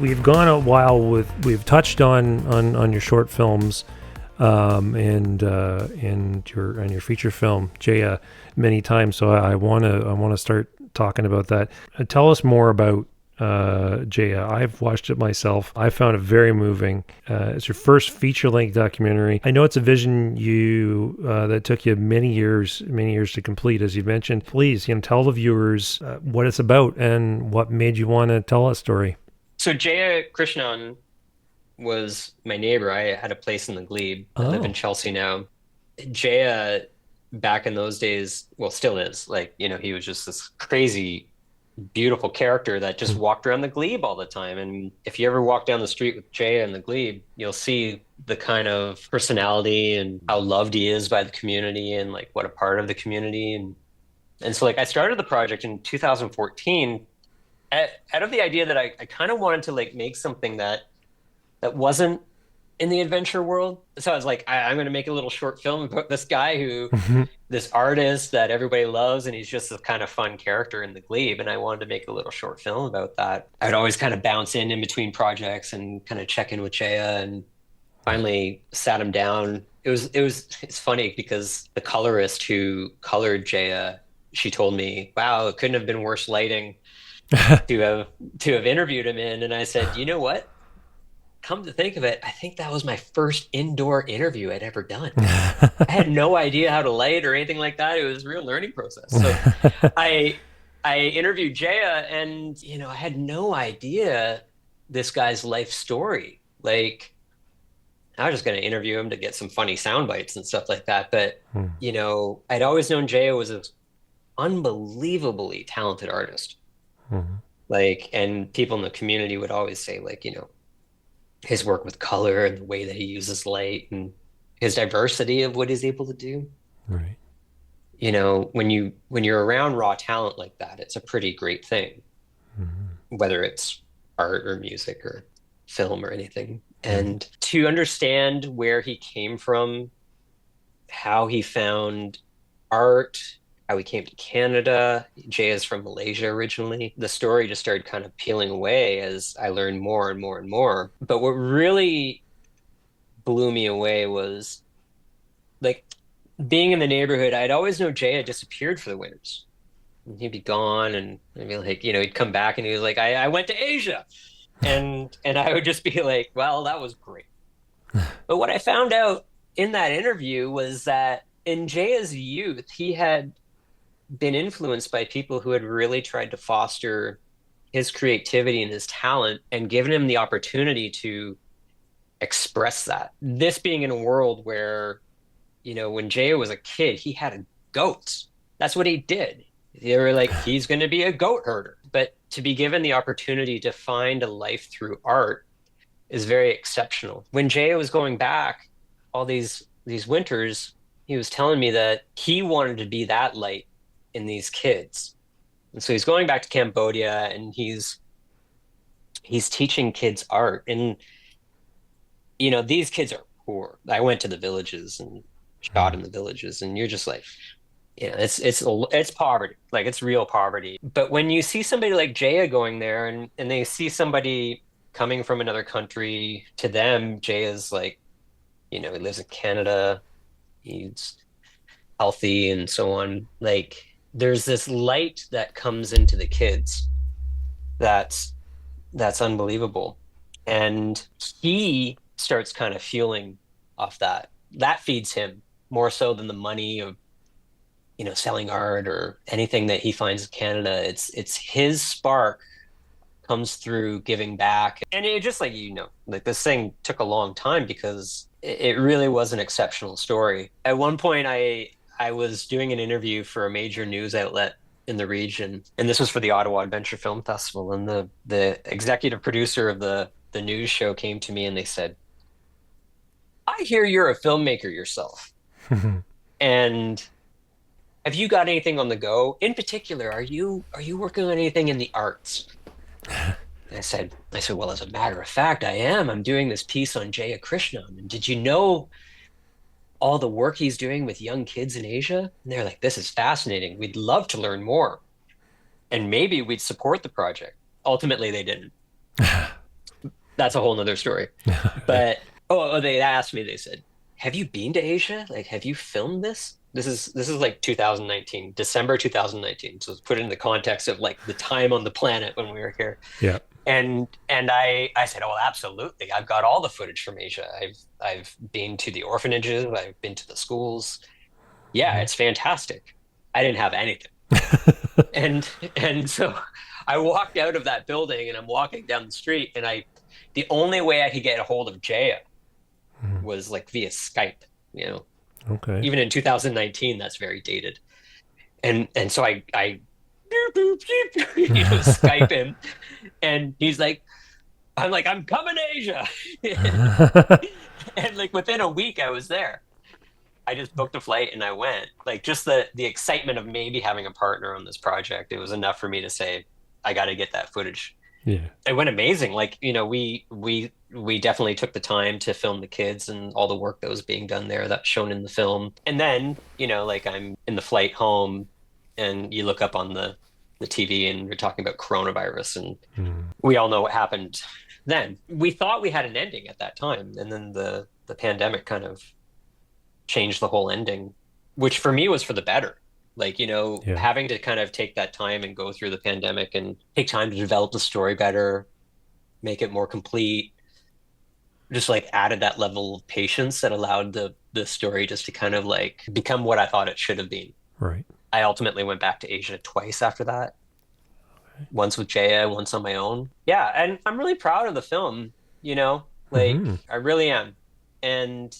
we've gone a while we've touched on your short films, and your feature film Jaya many times. So I wanna start talking about that. Tell us more about Jaya. I've watched it myself. I found it very moving. It's your first feature-length documentary. I know it's a vision that took you many years to complete, as you mentioned. Please, tell the viewers what it's about and what made you want to tell that story. So Jaya Krishnan was my neighbor. I had a place in the Glebe. I live in Oh. Chelsea now. Jaya, back in those days, well, still is, like, he was just this crazy, beautiful character that just walked around the Glebe all the time. And if you ever walk down the street with Jaya in the Glebe, you'll see the kind of personality and how loved he is by the community and like what a part of the community. And so like I started the project in 2014 out of the idea that I kind of wanted to like make something that wasn't in the adventure world. So I was like, I'm going to make a little short film about this guy this artist that everybody loves, and he's just a kind of fun character in the Glebe. And I wanted to make a little short film about that. I'd always kind of bounce in between projects and kind of check in with Jaya, and finally sat him down. It's funny because the colorist who colored Jaya, she told me, wow, it couldn't have been worse lighting to have interviewed him in. And I said, you know what? Come to think of it, I think that was my first indoor interview I'd ever done. I had no idea how to light or anything like that. It was a real learning process. So I I interviewed Jaya, and I had no idea this guy's life story. Like, I was just going to interview him to get some funny sound bites and stuff like that. But Hmm. I'd always known Jaya was an unbelievably talented artist. Hmm. Like, and people in the community would always say, like, his work with color and the way that he uses light and his diversity of what he's able to do. Right. When you're around raw talent like that, it's a pretty great thing, Hmm. whether it's art or music or film or anything. Right. And to understand where he came from, how he found art, how he came to Canada. Jay is from Malaysia originally. The story just started kind of peeling away as I learned more and more and more. But what really blew me away was like being in the neighborhood. I'd always known Jay had disappeared for the winters. He'd be gone, and I'd be like, he'd come back and he was like, I went to Asia. And I would just be like, well, that was great. But what I found out in that interview was that in Jaya's youth, he had been influenced by people who had really tried to foster his creativity and his talent and given him the opportunity to express that. This being in a world where, when Jaya was a kid, he had goats. That's what he did. They were like, he's going to be a goat herder. But to be given the opportunity to find a life through art is very exceptional. When Jaya was going back all these winters, he was telling me that he wanted to be that light in these kids. And so he's going back to Cambodia, and he's teaching kids art. And these kids are poor. I went to the villages and shot in the villages, and you're just like, it's poverty. Like, it's real poverty. But when you see somebody like Jaya going there, and they see somebody coming from another country, to them, Jaya's like, he lives in Canada, he's healthy and so on. Like, there's this light that comes into the kids that's that's unbelievable. And he starts kind of fueling off that. That feeds him more so than the money of, selling art or anything that he finds in Canada. It's his spark comes through giving back. And it just like, like, this thing took a long time because it really was an exceptional story. At one point, I was doing an interview for a major news outlet in the region, and this was for the Ottawa Adventure Film Festival. And the executive producer of the news show came to me and they said, I hear you're a filmmaker yourself. And have you got anything on the go? In particular, are you working on anything in the arts? I said, well, as a matter of fact, I am. I'm doing this piece on Jaya Krishnan. And did you know all the work he's doing with young kids in Asia? And they're like, this is fascinating. We'd love to learn more. And maybe we'd support the project. Ultimately, they didn't. That's a whole nother story. Yeah. But they asked me, they said, "Have you been to Asia? Like, have you filmed this?" This is like 2019, December 2019. So it's put in the context of like the time on the planet when we were here. Yeah. And I said, "Oh, absolutely. I've got all the footage from Asia. I've been to the orphanages, I've been to the schools. Yeah, Mhm. it's fantastic." I didn't have anything. And and so I walked out of that building and I'm walking down the street and I the only way I could get a hold of Jaya Mhm. was like via Skype, you know. Okay. Even in 2019, that's very dated. And so I Skype him and he's like, I'm like, "I'm coming to Asia." And like within a week I was there. I just booked a flight and I went. Like just the excitement of maybe having a partner on this project, it was enough for me to say, I got to get that footage. Yeah. It went amazing. Like, we definitely took the time to film the kids and all the work that was being done there that's shown in the film. And then, like I'm in the flight home and you look up on the TV and you're talking about coronavirus and Mm. we all know what happened then. We thought we had an ending at that time, and then the pandemic kind of changed the whole ending, which for me was for the better. Like, Yeah. having to kind of take that time and go through the pandemic and take time to develop the story better, make it more complete, just like added that level of patience that allowed the story just to kind of like become what I thought it should have been. Right. I ultimately went back to Asia twice after that, once with Jaya, once on my own. Yeah, and I'm really proud of the film, like Hmm. I really am. And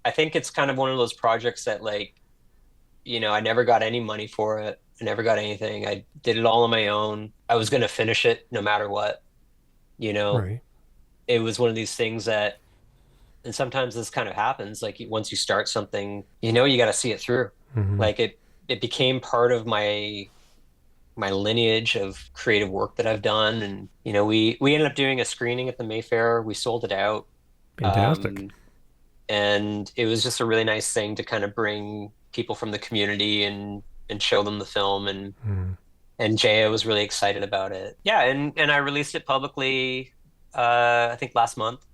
I think it's kind of one of those projects that like I never got any money for it. I never got anything. I did it all on my own. I was going to finish it no matter what. You know, Right. it was one of these things that, and sometimes this kind of happens. Like once you start something, you got to see it through. Hmm. Like it became part of my lineage of creative work that I've done. And, we ended up doing a screening at the Mayfair. We sold it out. Fantastic. Um, and it was just a really nice thing to kind of bring people from the community and show them the film Mm. and Jaya was really excited about it. Yeah, and I released it publicly I think last month.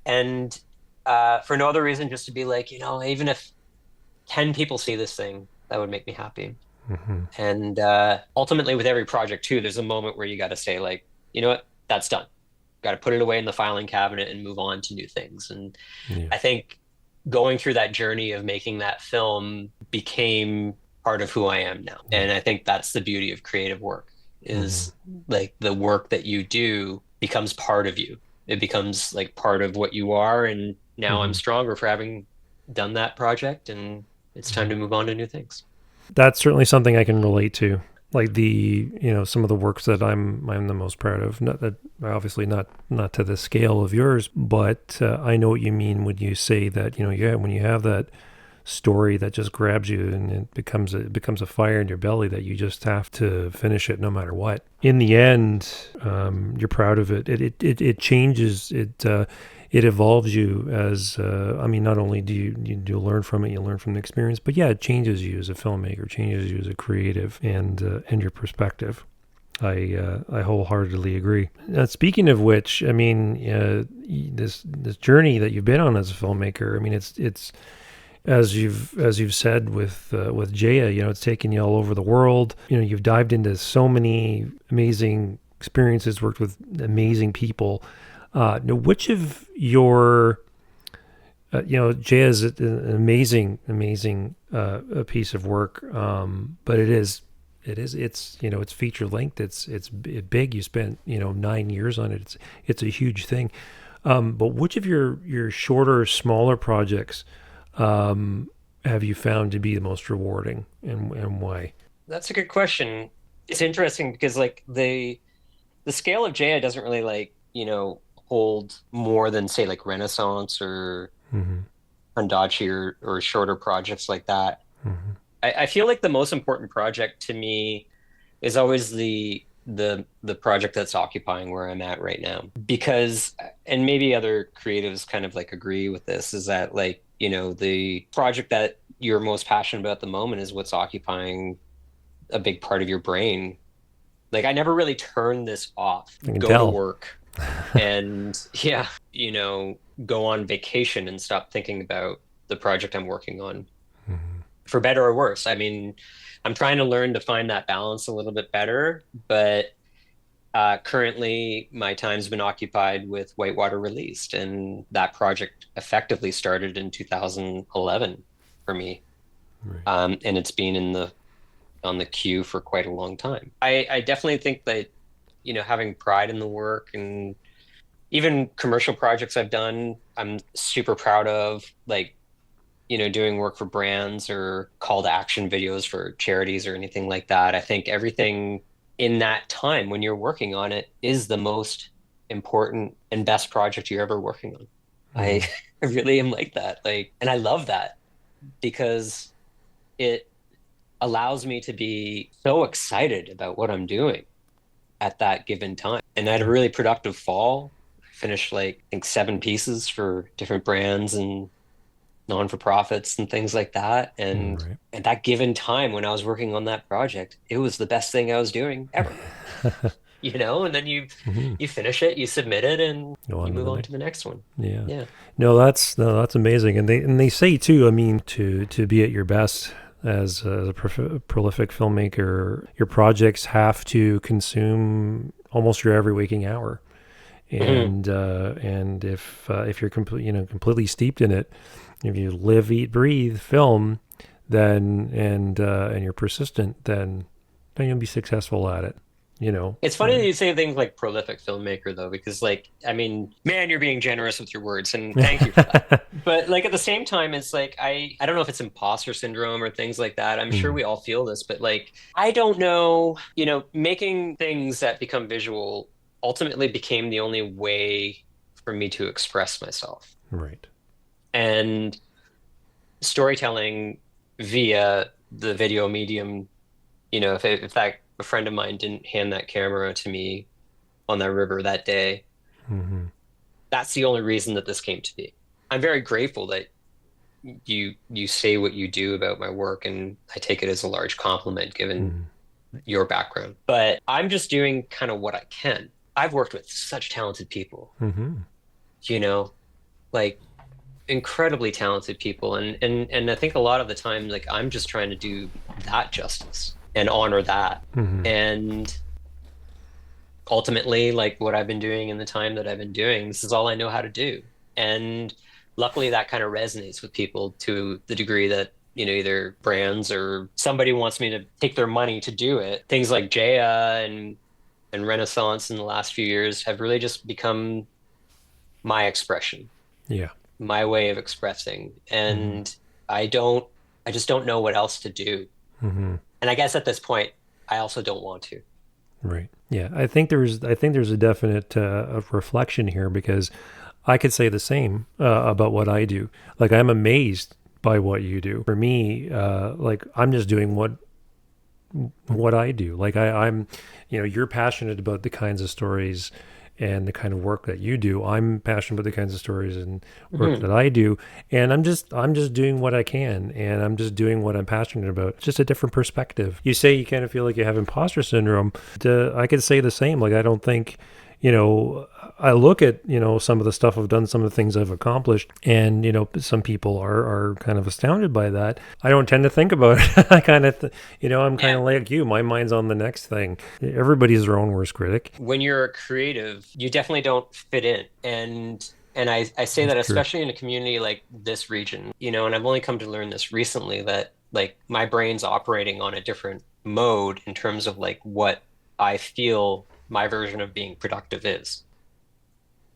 And for no other reason just to be like, even if 10 people see this thing, that would make me happy. Hmm. And ultimately with every project too, there's a moment where you got to say like, you know what, that's done. Got to put it away in the filing cabinet and move on to new things. And Yeah. I think going through that journey of making that film became part of who I am now. Yeah. And I think that's the beauty of creative work Hmm. is like the work that you do becomes part of you. It becomes like part of what you are. And now I'm Hmm. stronger for having done that project and it's time to move on to new things. That's certainly something I can relate to. Like some of the works that I'm the most proud of. Not that obviously not to the scale of yours, but I know what you mean when you say that. Yeah, when you have that story that just grabs you and it becomes a fire in your belly that you just have to finish it no matter what. In the end, you're proud of it. It changes it. It evolves you as I mean, not only do you learn from it, you learn from the experience, but yeah, it changes you as a filmmaker, changes you as a creative, and your perspective. I wholeheartedly agree. Speaking of which, I mean, this journey that you've been on as a filmmaker, I mean, it's as you've said with Jaya, it's taken you all over the world. You've dived into so many amazing experiences, worked with amazing people. Now, which of your Jaya is an amazing a piece of work, but it's feature length. It's big. You spent 9 years on it. It's a huge thing. But which of your shorter, smaller projects have you found to be the most rewarding, and why? That's a good question. It's interesting because like the scale of Jaya doesn't really like, hold more than say like Renaissance or Hmm. Handachi or shorter projects like that. Hmm. I feel like the most important project to me is always the project that's occupying where I'm at right now. Because and maybe other creatives kind of like agree with this, is that like, the project that you're most passionate about at the moment is what's occupying a big part of your brain. Like I never really turn this off. I can Go to tell. work. and yeah, go on vacation and stop thinking about the project I'm working on, Mhm. for better or worse. I mean, I'm trying to learn to find that balance a little bit better, but currently my time's been occupied with Whitewater Released, and that project effectively started in 2011 for me. Right. And it's been on the queue for quite a long time. I definitely think that, having pride in the work, and even commercial projects I've done, I'm super proud of, like, doing work for brands or call to action videos for charities or anything like that. I think everything in that time when you're working on it is the most important and best project you're ever working on. I Mhm. I really am like that. Like, and I love that because it allows me to be so excited about what I'm doing at that given time. And I had a Yeah. really productive fall. I finished like I think 7 pieces for different brands and non-for-profits and things like that. And Right. at that given time when I was working on that project, it was the best thing I was doing ever. And then you Mhm. you finish it, you submit it, and Go you on to move the on next. to the next one. Yeah. Yeah. No, that's amazing, and they say too. I mean, to be at your best as a prolific filmmaker, your projects have to consume almost your every waking hour. Mhm. And if you're completely steeped in it, if you live, eat, breathe film, then and you're persistent, then you'll be successful at it. You know. It's funny that you say things like prolific filmmaker, though, because, like, I mean, man, you're being generous with your words, and thank you for that. But, like, at the same time, it's like I don't know if it's imposter syndrome or things like that. I'm sure Mm, we all feel this, but, like, I don't know, making things that become visual ultimately became the only way for me to express myself. right. And storytelling via the video medium, if that a friend of mine didn't hand that camera to me on that river that day, Hmm. that's the only reason that this came to be. I'm very grateful that you say what you do about my work, and I take it as a large compliment given Mm, your background. But I'm just doing kind of what I can. I've worked with such talented people, hmm. you know, like incredibly talented people, and I think a lot of the time, like, I'm just trying to do that justice and honor that. Hmm. And ultimately, like, what I've been doing in the time that I've been doing, this is all I know how to do. And luckily, that kind of resonates with people to the degree that, either brands or somebody wants me to take their money to do it. Things like Jaya and Renaissance in the last few years have really just become my expression, Yeah. my way of expressing. Hmm. And I I just don't know what else to do. Hmm. And I guess at this point, I also don't want to. Right. Yeah. I think there's a definite of reflection here because I could say the same about what I do. Like I'm amazed by what you do. For me, like I'm just doing what I do. Like I'm, you're passionate about the kinds of stories and the kind of work that you do. I'm passionate about the kinds of stories and work Mhm. that I do, and I'm just doing what I can, and I'm just doing what I'm passionate about. Just a different perspective. You say you kind of feel like you have imposter syndrome. I could say the same. Like I don't think, you know, I look at, some of the stuff I've done, some of the things I've accomplished, and, some people are kind of astounded by that. I don't tend to think about it. I kind of, I'm kind Yeah. of like you. My mind's on the next thing. Everybody's their own worst critic. When you're a creative, you definitely don't fit in. And I say That's that true. especially in a community like this region, and I've only come to learn this recently that, like, my brain's operating on a different mode in terms of like what I feel my version of being productive is.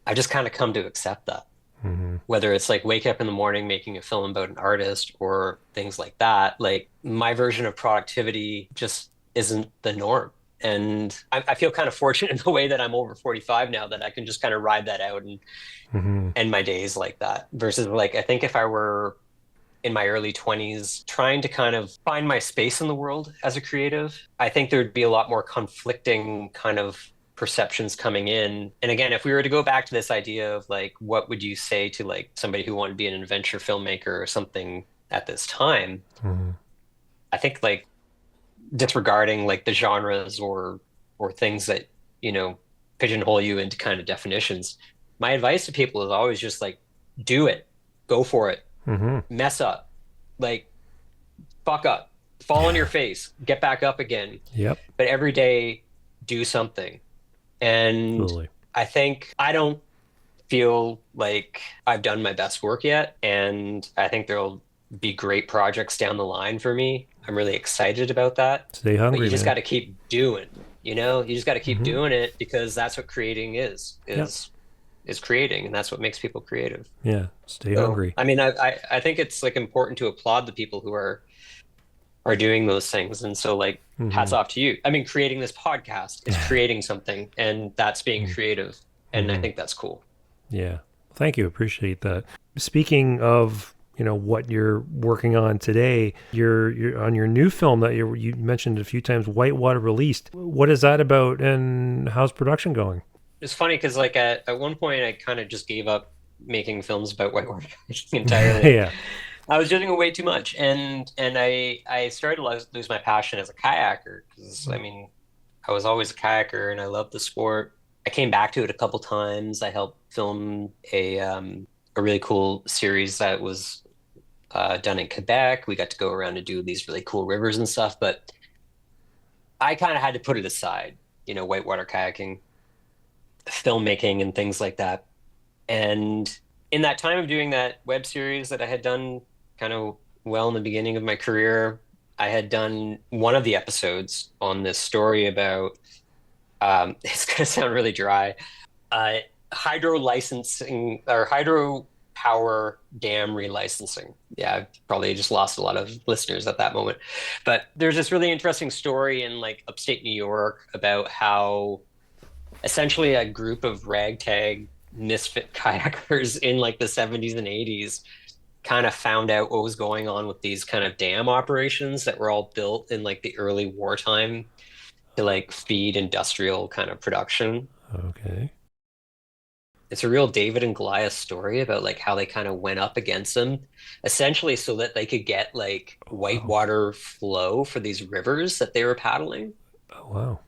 I just kind of come to accept that. Hmm. Whether it's like wake up in the morning making a film about an artist or things like that, like my version of productivity just isn't the norm. And I feel kind of fortunate in the way that I'm over 45 now that I can just kind of ride that out and Hmm. end my days like that. Versus, like, I think if I were in my early 20s trying to kind of find my space in the world as a creative, I think there'd be a lot more conflicting kind of perceptions coming in. And again, if we were to go back to this idea of like, what would you say to like somebody who wanted to be an adventure filmmaker or something at this time? Hmm. I think, like, disregarding like the genres or things that, you know, pigeonhole you into kind of definitions. My advice to people is always just like, do it, go for it, Mm-hmm. mess up, like fuck up, fall on your face, get back up again. Yep. But every day, do something. And Absolutely. I think I don't feel like I've done my best work yet. And I think there'll be great projects down the line for me. I'm really excited about that. Stay But you hungry, just man. got to keep doing, you just got to keep Mm-hmm. doing it because that's what creating is, Yep. is creating, and that's what makes people creative. Yeah. Stay So, hungry. I mean, I think it's like important to applaud the people who are doing those things. And so like Mm-hmm. hats off to you. I mean, creating this podcast is creating something and that's being creative. And I Mm-hmm. think that's cool. Yeah. Thank you. Appreciate that. Speaking of, what you're working on today, you're on your new film that you mentioned a few times, Whitewater Released. What is that about, and how's production going? It's funny because like at one point I kind of just gave up making films about whitewater kayaking entirely. Yeah. I was doing it way too much, and I started to lose my passion as a kayaker because I mean I was always a kayaker and I loved the sport. I came back to it a couple times. I helped film a really cool series that was done in Quebec. We got to go around and do these really cool rivers and stuff, but I kind of had to put it aside, whitewater kayaking, filmmaking, and things like that. And in that time of doing that web series that I had done kind of well in the beginning of my career, I had done one of the episodes on this story about, it's going to sound really dry, uh, hydro licensing or hydro power dam relicensing. Yeah, I've probably just lost a lot of listeners at that moment. But there's this really interesting story in like upstate New York about how essentially a group of ragtag misfit kayakers in like the 70s and 80s kind of found out what was going on with these kind of dam operations that were all built in like the early wartime to like feed industrial kind of production. Okay. It's a real David and Goliath story about like how they kind of went up against them, essentially so that they could get like Oh, wow. whitewater flow for these rivers that they were paddling. Oh, wow.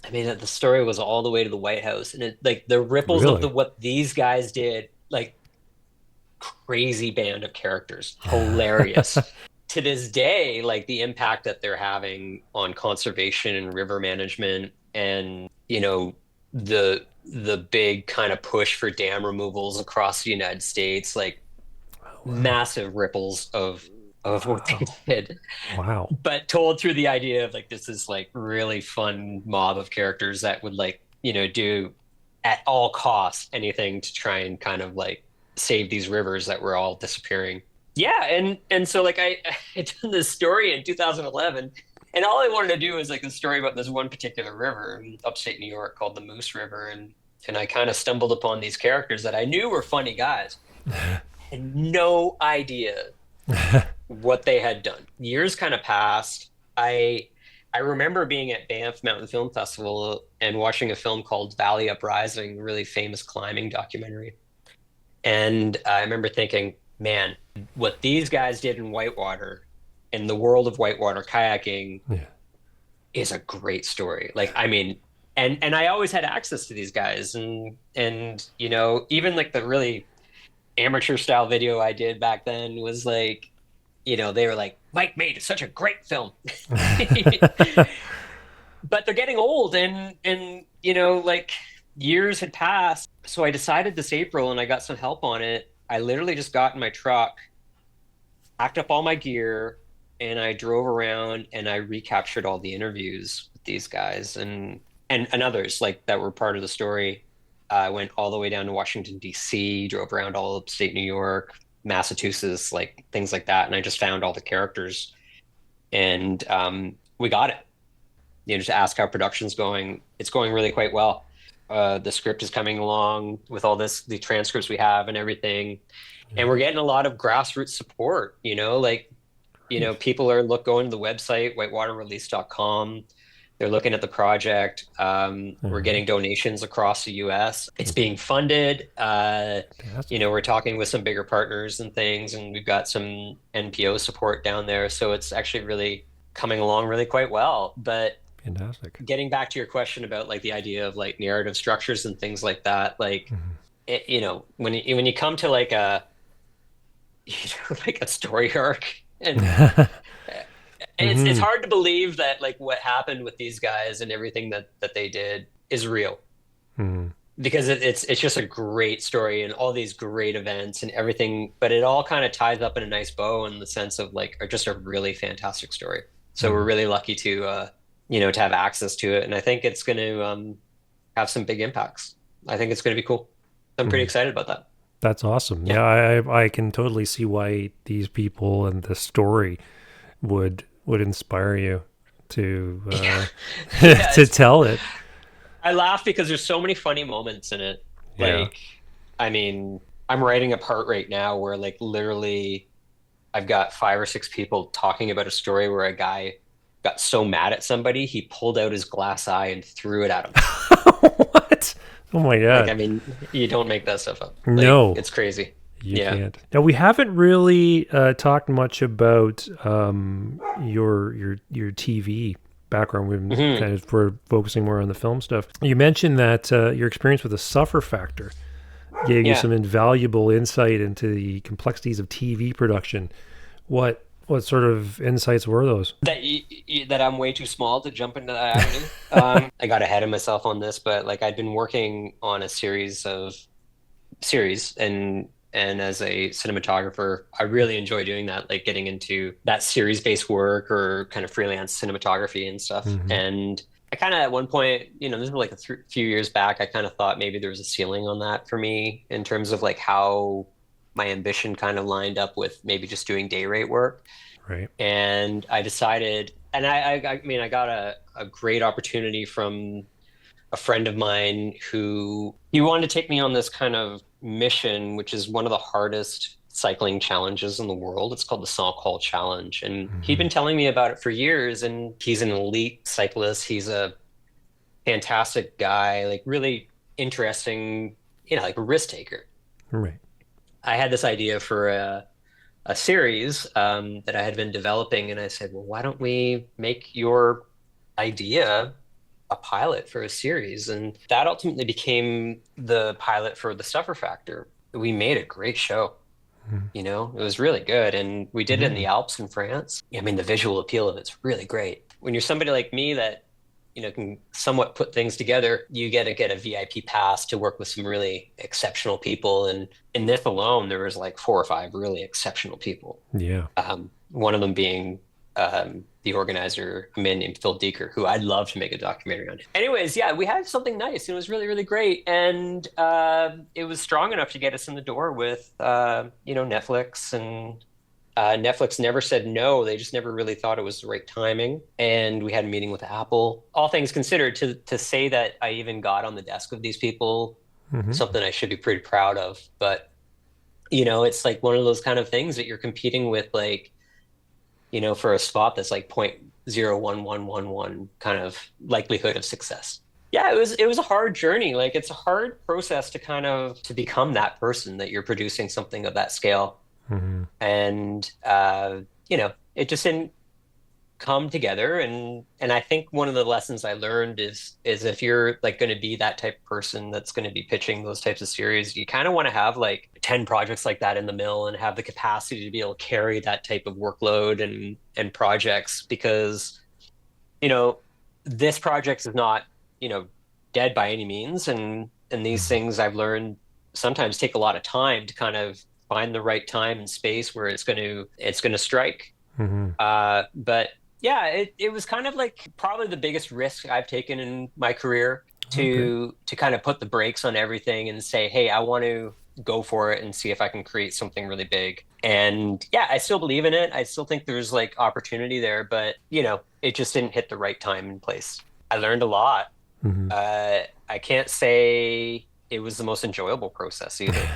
I mean, the story was all the way to the White House, and it like the ripples of the Really? what these guys did, like crazy band of characters, hilarious. To this day, like the impact that they're having on conservation and river management, and the big kind of push for dam removals across the United States, like Oh, wow. massive ripples of what they Wow. did, Wow. but told through the idea of like this is like really fun mob of characters that would like do at all costs anything to try and kind of like save these rivers that were all disappearing. Yeah, and so like I done this story in 2011, and all I wanted to do was like a story about this one particular river in upstate New York called the Moose River, and I kind of stumbled upon these characters that I knew were funny guys, had no idea what they had done. Years kind of passed. I remember being at Banff Mountain Film Festival and watching a film called Valley Uprising, a really famous climbing documentary. And I remember thinking, man, what these guys did in whitewater, in the world of whitewater kayaking, Yeah. is a great story. Like, I mean, and I always had access to these guys, and even like the really amateur style video I did back then was like, they were like, Mike made such a great film. But they're getting old, and like years had passed. So I decided this April and I got some help on it. I literally just got in my truck, packed up all my gear, and I drove around and I recaptured all the interviews with these guys and others like that were part of the story. I went all the way down to Washington, D.C., drove around all of upstate New York, Massachusetts, like things like that. And I just found all the characters and we got it. Just ask how production's going. It's going really quite well. The script is coming along with all the transcripts we have and everything. And Yeah. we're getting a lot of grassroots support, like, Great. people are going to the website, whitewaterrelease.com. They're looking at the project. We're Uh-huh. getting donations across the US. It's being funded. Fantastic. We're talking with some bigger partners and things, and we've got some NPO support down there. So it's actually really coming along really quite well. But Fantastic. Getting back to your question about like the idea of like narrative structures and things like that, like when you come to like a like a story arc, and it's Hmm. hard to believe that like what happened with these guys and everything that they did is real, Hmm. because it's just a great story and all these great events and everything, but it all kind of ties up in a nice bow in the sense of like just a really fantastic story. So we're Hmm. really lucky to to have access to it, and I think it's going to have some big impacts. I think it's going to be cool. I'm pretty Hmm. excited about that. That's awesome. Yeah. Yeah, I can totally see why these people and the story would inspire you to Yeah. Yeah, to tell it. I laugh because there's so many funny moments in it. Yeah. Like, I mean, I'm writing a part right now where like literally I've got 5 or 6 people talking about a story where a guy got so mad at somebody, he pulled out his glass eye and threw it at him. What? Oh my Like, god. I mean, you don't make that stuff up. Like, No, it's crazy. you Yeah. can't. Now we haven't really talked much about your TV background. We've been Hmm. kind of we're focusing more on the film stuff. You mentioned that your experience with the Suffer Factor gave you Yeah. some invaluable insight into the complexities of TV production. What sort of insights were those? That I'm way too small to jump into that avenue. I got ahead of myself on this, but like I'd been working on a series, and as a cinematographer, I really enjoy doing that, like getting into that series-based work or kind of freelance cinematography and stuff. Hmm. And I kind of at one point, this was like a th few years back, I kind of thought maybe there was a ceiling on that for me in terms of like how my ambition kind of lined up with maybe just doing day rate work. Right. And I decided, and I mean, I got a great opportunity from a friend of mine who he wanted to take me on this kind of mission, which is one of the hardest cycling challenges in the world. It's called the Salt Call Challenge. And he'd Hmm. been telling me about it for years. And he's an elite cyclist. He's a fantastic guy, like really interesting, like a risk taker. Right. I had this idea for a series that I had been developing, and I said, well, why don't we make your idea a pilot for a series? And that ultimately became the pilot for The Stuffer Factor. We made a great show. It was really good. And we did it in Mm-hmm. the Alps in France. I mean, the visual appeal of it's really great. When you're somebody like me that, can somewhat put things together, you get a VIP pass to work with some really exceptional people. And in this alone, there was like 4 or 5 really exceptional people. Yeah. One of them being the organizer, a man named Phil Deeker, who I'd love to make a documentary on. Anyways, yeah, we had something nice. It was really, really great. And it was strong enough to get us in the door with, Netflix. And Netflix never said no. They just never really thought it was the right timing. And we had a meeting with Apple. All things considered, to say that I even got on the desk of these people, Hmm. something I should be pretty proud of. But, it's like one of those kind of things that you're competing with, like, for a spot that's like 0.01111 kind of likelihood of success. Yeah, it was a hard journey. Like it's a hard process to kind of to become that person that you're producing something of that scale. Hmm. And it just didn't come together. And I think one of the lessons I learned is if you're like going to be that type of person that's going to be pitching those types of series, you kind of want to have like 10 projects like that in the mill and have the capacity to be able to carry that type of workload and projects, because you know this project is not you know dead by any means, and these Hmm. things I've learned sometimes take a lot of time to kind of find the right time and space where it's going to strike. Hmm. But yeah, it was kind of like probably the biggest risk I've taken in my career, Okay. to kind of put the brakes on everything and say, hey, I want to go for it and see if I can create something really big. And yeah, I still believe in it. I still think there's like opportunity there, but it just didn't hit the right time and place. I learned a lot. Hmm. I can't say it was the most enjoyable process either.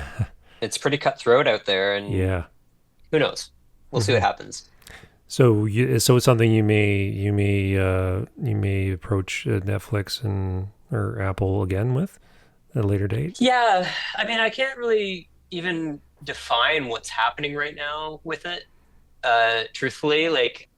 It's pretty cutthroat out there, and Yeah. who knows? We'll see Hmm. what happens. So it's something you may approach Netflix and or Apple again with at a later date. Yeah, I mean, I can't really even define what's happening right now with it. Truthfully, like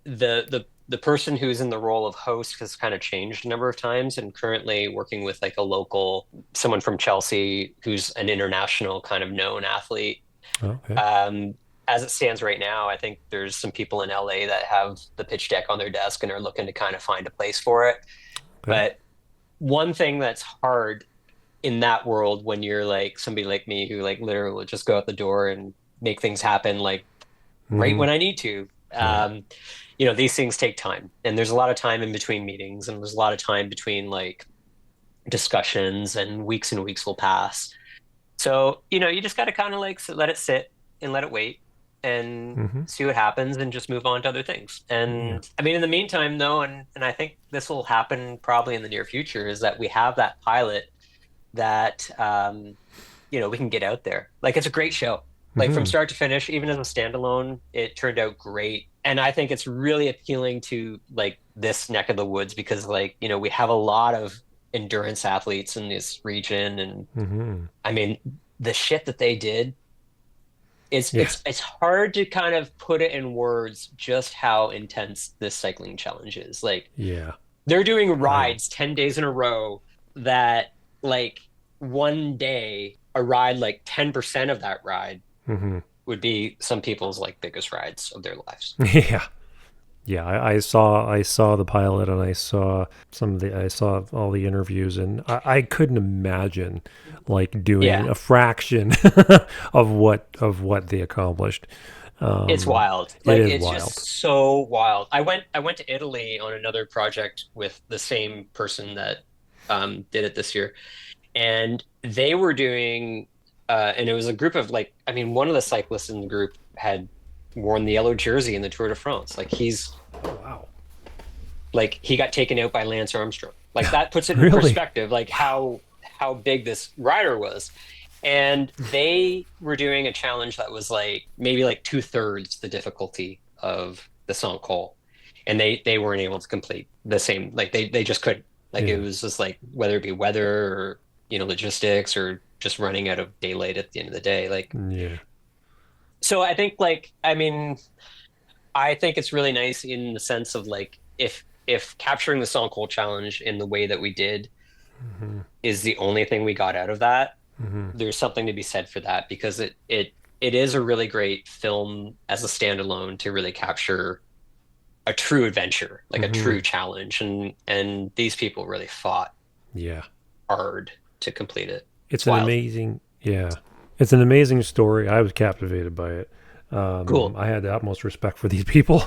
the person who's in the role of host has kind of changed a number of times, and currently working with like a local, someone from Chelsea who's an international kind of known athlete. Okay. Um, as it stands right now, I think there's some people in LA that have the pitch deck on their desk and are looking to kind of find a place for it. Okay. But one thing that's hard in that world when you're like somebody like me who like literally will just go out the door and make things happen like right Mm-hmm. when I need to. Right. These things take time, and there's a lot of time in between meetings, and there's a lot of time between like discussions, and weeks will pass. So, you just got to kind of like let it sit and let it wait and Mm-hmm. see what happens and just move on to other things. Yeah. And I mean, in the meantime, though, and I think this will happen probably in the near future, is that we have that pilot that we can get out there. Like it's a great show. Like from Mm-hmm. start to finish, even as a standalone, it turned out great. And I think it's really appealing to like this neck of the woods because like, we have a lot of endurance athletes in this region. And Mm-hmm. I mean, the shit that they did, it's Yeah. it's it's hard to kind of put it in words just how intense this cycling challenge is. Like Yeah. they're doing I. rides 10 days in a row that like one day a ride like 10% of that ride Mm-hmm. would be some people's like biggest rides of their lives. Yeah. Yeah, I saw the pilot and I saw I saw all the interviews and I couldn't imagine like doing Yeah, a fraction of what they accomplished. it's Um, wild. it Like is it's wild. just so wild. I went to Italy on another project with the same person that did it this year, and they were doing and it was a group of like I mean one of the cyclists in the group had worn the yellow jersey in the Tour de France. Oh wow. Like he got taken out by Lance Armstrong. Like that puts it in Really? perspective, like Wow. how big this rider was. And they were doing a challenge that was like maybe like two-thirds the difficulty of the Song Call. And they weren't able to complete the same, like they just couldn't. Like it Yeah. was just like whether it be weather or logistics or just running out of daylight at the end of the day. Like Yeah. so I think like I mean I think it's really nice in the sense of like if capturing the Song Cold challenge in the way that we did Hmm. is the only thing we got out of that, Hmm. there's something to be said for that because it is a really great film as a standalone to really capture a true adventure, like a Hmm. true challenge, and these people really fought Yeah. hard to complete it. It's It's an wild. amazing. Yeah. It's an amazing story. I was captivated by it. Cool. I had the utmost respect for these people.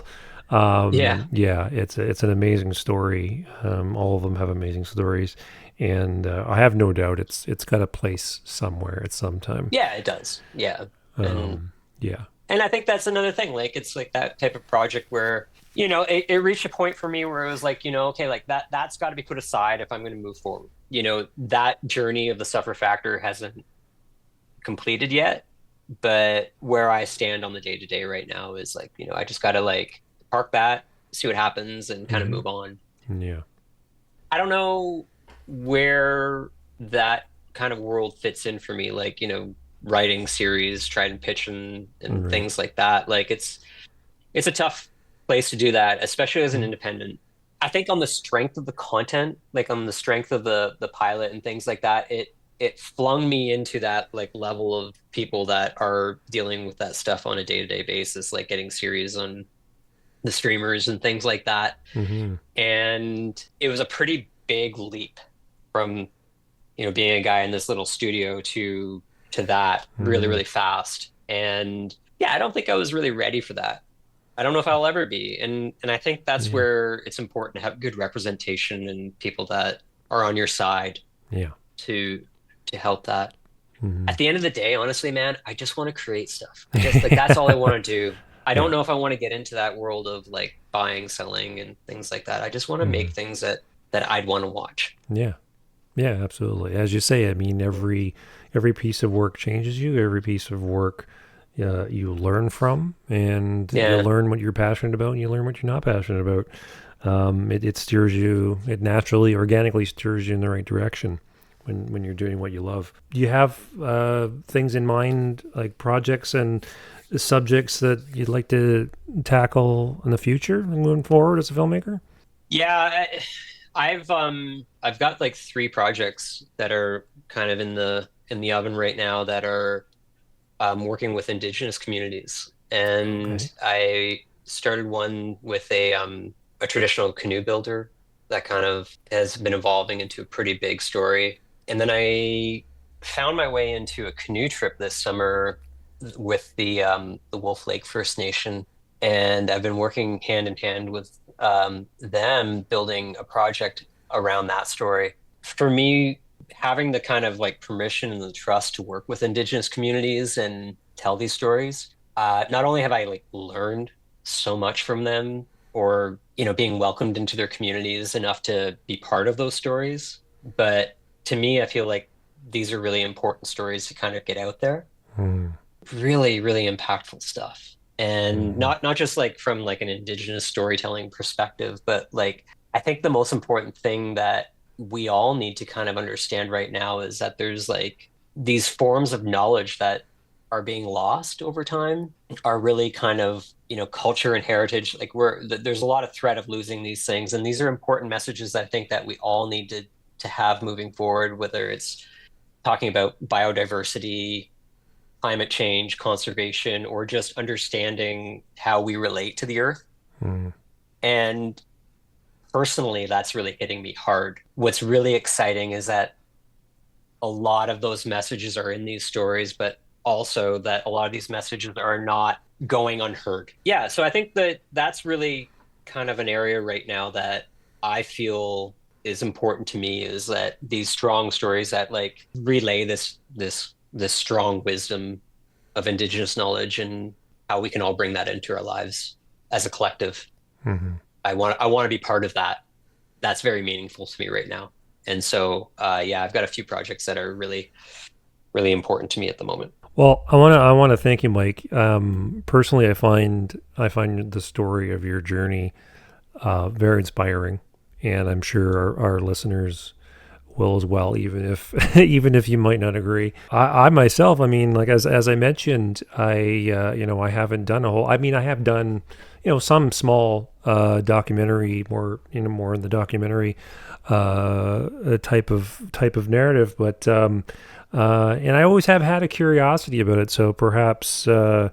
Yeah. Yeah, it's an amazing story. All of them have amazing stories, and I have no doubt it's got a place somewhere at some time. Yeah, it does. Yeah. And Yeah. And I think that's another thing. Like it's like that type of project where, it reached a point for me where it was like, okay, like that's got to be put aside if I'm going to move forward. That journey of the suffer factor hasn't completed yet, but where I stand on the day to day right now is like, I just got to like park that, see what happens and kind of Hmm. move on. Yeah. I don't know where that kind of world fits in for me, like, writing series, trying to pitch and Right. things like that. Like it's a tough place to do that, especially as an Mhm. independent. I think on the strength of the content, like on the strength of the pilot and things like that, it flung me into that like level of people that are dealing with that stuff on a day-to-day basis, like getting series on the streamers and things like that. Mhm. And it was a pretty big leap from, being a guy in this little studio to that really, Mhm. really fast. And yeah, I don't think I was really ready for that. I don't know if I'll ever be. And I think that's Yeah. where it's important to have good representation and people that are on your side Yeah. to to help that. Mhm. At the end of the day, honestly, man, I just want to create stuff. I just like that's all I want to do. I don't Yeah. know if I want to get into that world of like buying, selling and things like that. I just want to Mhm. make things that I'd want to watch. Yeah. Yeah, absolutely. As you say, I mean, every piece of work changes you. Every piece of work you learn from, and you Yeah. learn what you're passionate about, and you learn what you're not passionate about. It steers you. It naturally, organically steers you in the right direction when you're doing what you love. Do you have things in mind, like projects and subjects that you'd like to tackle in the future moving forward as a filmmaker? Yeah, I've got like three projects that are kind of in the oven right now that are working with indigenous communities. And Okay. I started one with a traditional canoe builder that kind of has been evolving into a pretty big story. And then I found my way into a canoe trip this summer with the Wolf Lake First Nation, and I've been working hand in hand with them building a project around that story. For me, having the kind of like permission and the trust to work with indigenous communities and tell these stories, not only have I like learned so much from them, or being welcomed into their communities enough to be part of those stories, but to me, I feel like these are really important stories to kind of get out there. Hmm. Really, really impactful stuff. And Hmm. not just like from like an indigenous storytelling perspective, but like I think the most important thing that we all need to kind of understand right now is that there's like these forms of knowledge that are being lost over time are really kind of, culture and heritage. Like there's a lot of threat of losing these things. And these are important messages I think that we all need to have moving forward, whether it's talking about biodiversity, climate change, conservation, or just understanding how we relate to the earth. Hmm. And personally, that's really hitting me hard. What's really exciting is that a lot of those messages are in these stories, but also that a lot of these messages are not going unheard. Yeah, so I think that that's really kind of an area right now that I feel is important to me, is that these strong stories that like relay this strong wisdom of indigenous knowledge and how we can all bring that into our lives as a collective. Hmm. I want to be part of that. That's very meaningful to me right now. And so yeah, I've got a few projects that are really, really important to me at the moment. Well, I want to thank you, Mike. Personally, I find the story of your journey very inspiring, and I'm sure our listeners will as well, even if even if you might not agree. I myself, I mean, like as I mentioned, I haven't done a whole. I mean, I have done some small documentary, more in the documentary type of narrative, but and I always have had a curiosity about it. So perhaps I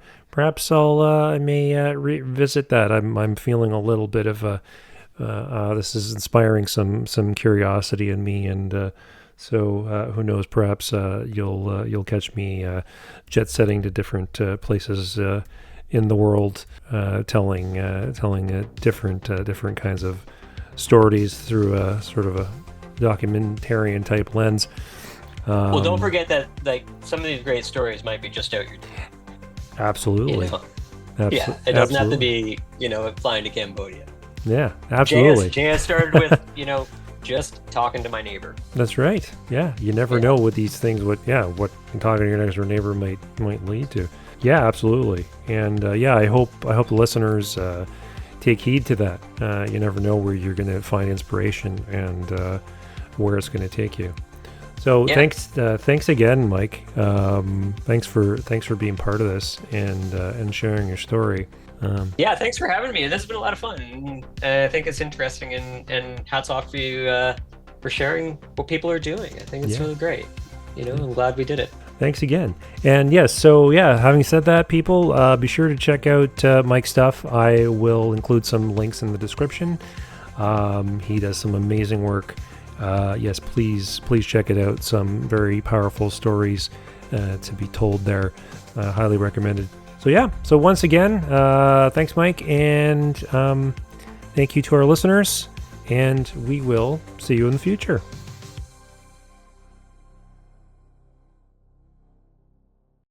may revisit that. I'm feeling a little bit of a this is inspiring some curiosity in me, and so who knows? Perhaps you'll catch me jet setting to different places in the world, telling different kinds of stories through a sort of a documentarian type lens. Well, don't Um, forget that like some of these great stories might be just out your day, you absolutely, know? Yeah, it doesn't have to absolutely, be, flying to Cambodia. yeah, Jaya, absolutely. Jaya started with, just talking to my neighbor. That's right. Yeah, you never Yeah. know what these things. What talking to your next door neighbor might lead to. Yeah, absolutely. And yeah, I hope the listeners take heed to that. You never know where you're going to find inspiration and where it's going to take you. So Yeah. thanks again, Mike. Thanks for being part of this and sharing your story. Yeah, thanks for having me. This has been a lot of fun. I think it's interesting, and hats off to you for sharing what people are doing. I think it's Yeah. really great. I'm glad we did it. Thanks again. And yes, so yeah, having said that, people, be sure to check out Mike's stuff. I will include some links in the description. He does some amazing work. Yes, please check it out. Some very powerful stories to be told there. Highly recommended. So yeah, so once again, thanks, Mike, and thank you to our listeners. And we will see you in the future.